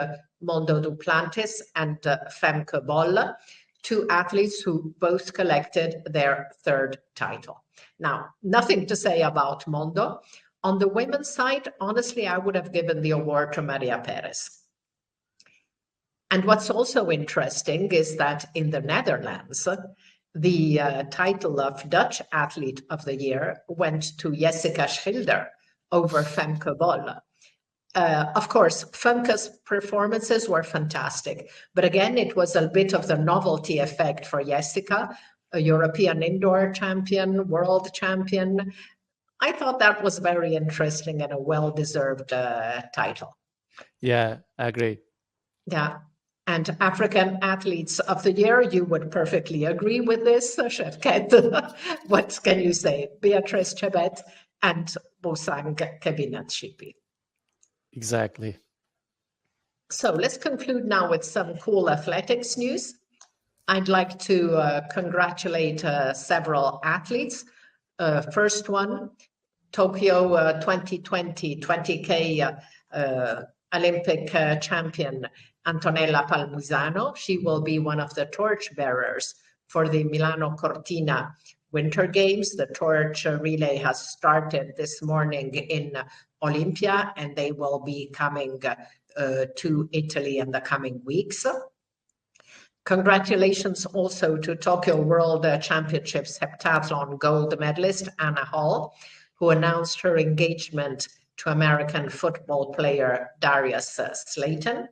Mondo Duplantis and Femke Boll, two athletes who both collected their third title. Now, nothing to say about Mondo. On the women's side, honestly, I would have given the award to Maria Perez. And what's also interesting is that in the Netherlands, the title of Dutch Athlete of the Year went to Jessica Schilder over Femke Boll. Of course, Femke's performances were fantastic, but again, it was a bit of the novelty effect for Jessica, a European indoor champion, world champion. I thought that was very interesting and a well-deserved title. Yeah, I agree. Yeah. And African Athletes of the Year, you would perfectly agree with this, Şevket. What can you say? Beatrice Chebet and Bosang Kebinetshipi. Exactly. So let's conclude now with some cool athletics news. I'd like to congratulate several athletes. First one, Tokyo 2020 20K Olympic champion Antonella Palmisano. She will be one of the torch bearers for the Milano Cortina Winter Games. The torch relay has started this morning in Olympia, and they will be coming to Italy in the coming weeks. Congratulations also to Tokyo World Championships heptathlon gold medalist Anna Hall, who announced her engagement to American football player Darius Slayton.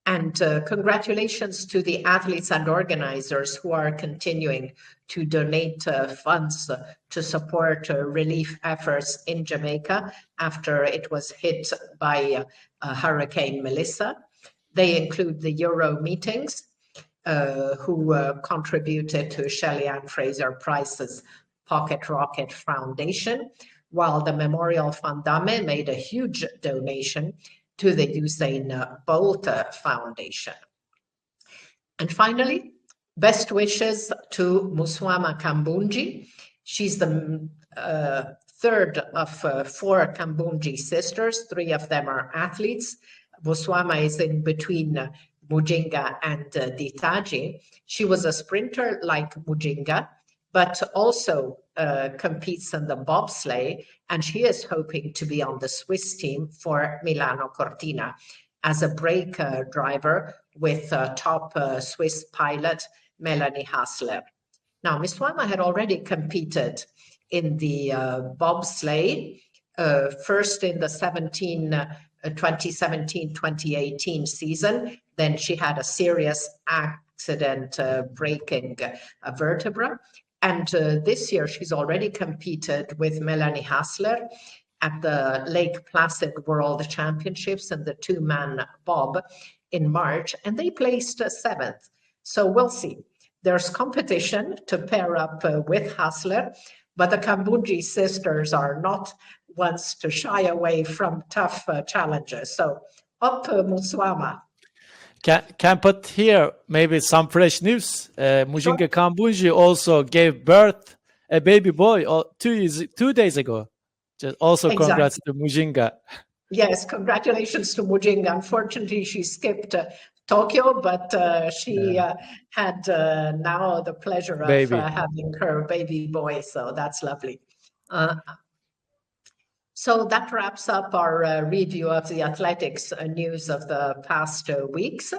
And congratulations to the athletes and organizers who are continuing to donate funds to support relief efforts in Jamaica after it was hit by Hurricane Melissa. They include the Euro Meetings, who contributed to Shelley Ann Fraser Price's Pocket Rocket Foundation, while the Memorial Fund Dame made a huge donation to the Usain Bolt Foundation. And finally, best wishes to Muswama Kambunji. She's the third of four Kambunji sisters. Three of them are athletes. Muswama is in between Mujinga and Ditaji. She was a sprinter like Mujinga, but also competes in the bobsleigh, and she is hoping to be on the Swiss team for Milano Cortina as a brake driver with top Swiss pilot Melanie Hassler. Now, Miswama had already competed in the bobsleigh, first in the 2017-2018 season. Then she had a serious accident breaking a vertebra. And this year, she's already competed with Melanie Hassler at the Lake Placid World Championships in the two-man bob in March, and they placed seventh. So we'll see. There's competition to pair up with Hassler, but the Kambunji sisters are not ones to shy away from tough challenges. So up Muswama. Can put here maybe some fresh news. Mujinga Kambunji also gave birth a baby boy 2 days ago. Just also congrats to Mujinga. Yes, congratulations to Mujinga. Unfortunately, she skipped Tokyo, but she had now the pleasure of having her baby boy. So that's lovely. So that wraps up our review of the athletics news of the past weeks.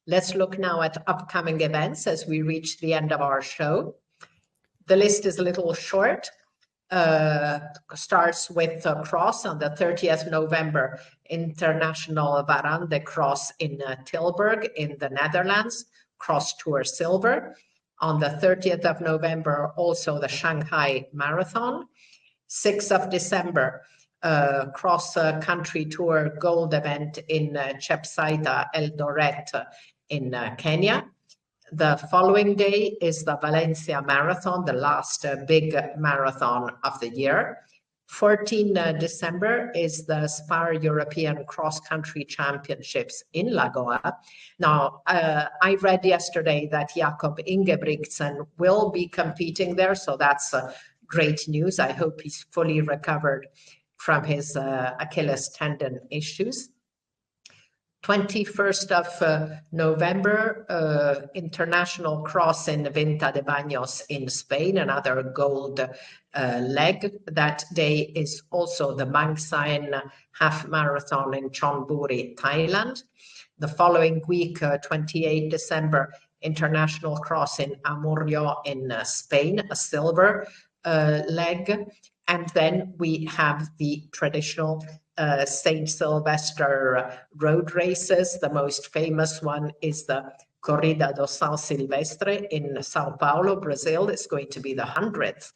Let's look now at upcoming events as we reach the end of our show. The list is a little short. Starts with cross on the 30th November, International Warande Cross in Tilburg in the Netherlands, Cross Tour Silver. On the 30th of November, also the Shanghai Marathon. 6th of December, cross-country tour gold event in Chepsaita Eldoret in Kenya. The following day is the Valencia Marathon, the last big marathon of the year. 14 December is the Spar European Cross Country Championships in Lagoa. Now, I read yesterday that Jakob Ingebrigtsen will be competing there, so that's great news. I hope he's fully recovered from his Achilles tendon issues. 21st of November, International Cross in Venta de Baños in Spain, another gold leg. That day is also the Bangsaen Half Marathon in Chonburi, Thailand. The following week, 28 December, International Cross in Amurrio in Spain, a silver leg. And then we have the traditional St. Sylvester road races. The most famous one is the Corrida do São Silvestre in Sao Paulo, Brazil. It's going to be the 100th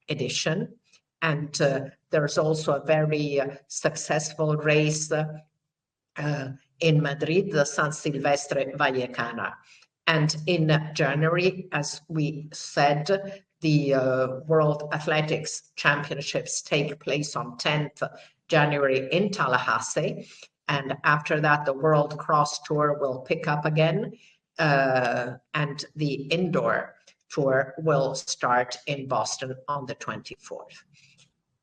edition. And there's also a very successful race in Madrid, the San Silvestre Vallecana. And in January, as we said, the World Athletics Championships take place on 10th January in Tallahassee. And after that, the World Cross Tour will pick up again. And the indoor tour will start in Boston on the 24th.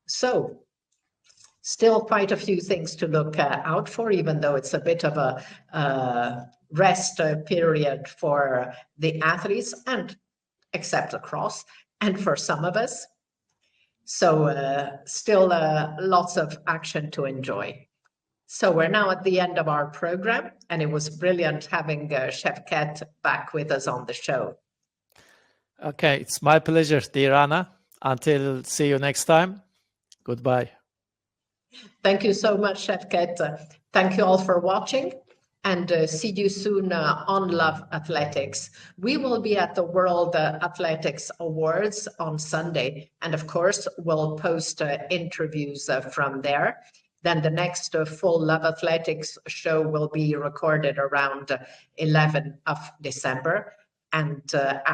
So still quite a few things to look out for, even though it's a bit of a rest period for the athletes, and except the cross, and for some of us. So still lots of action to enjoy. So we're now at the end of our program, and it was brilliant having Şevket back with us on the show. Okay, it's my pleasure, dear Anna. Until see you next time. Goodbye. Thank you so much, Şevket. Thank you all for watching, and see you soon on Love Athletics. We will be at the World Athletics Awards on Sunday, and of course, we'll post interviews from there. Then the next full Love Athletics show will be recorded around 11 of December, and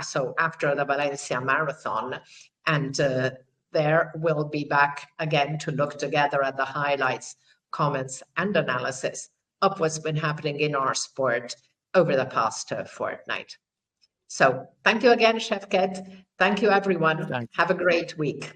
so after the Valencia Marathon. And there we'll be back again to look together at the highlights, comments, and analysis of what's been happening in our sport over the past fortnight. So thank you again, Şevket. Thank you, everyone. Have a great week.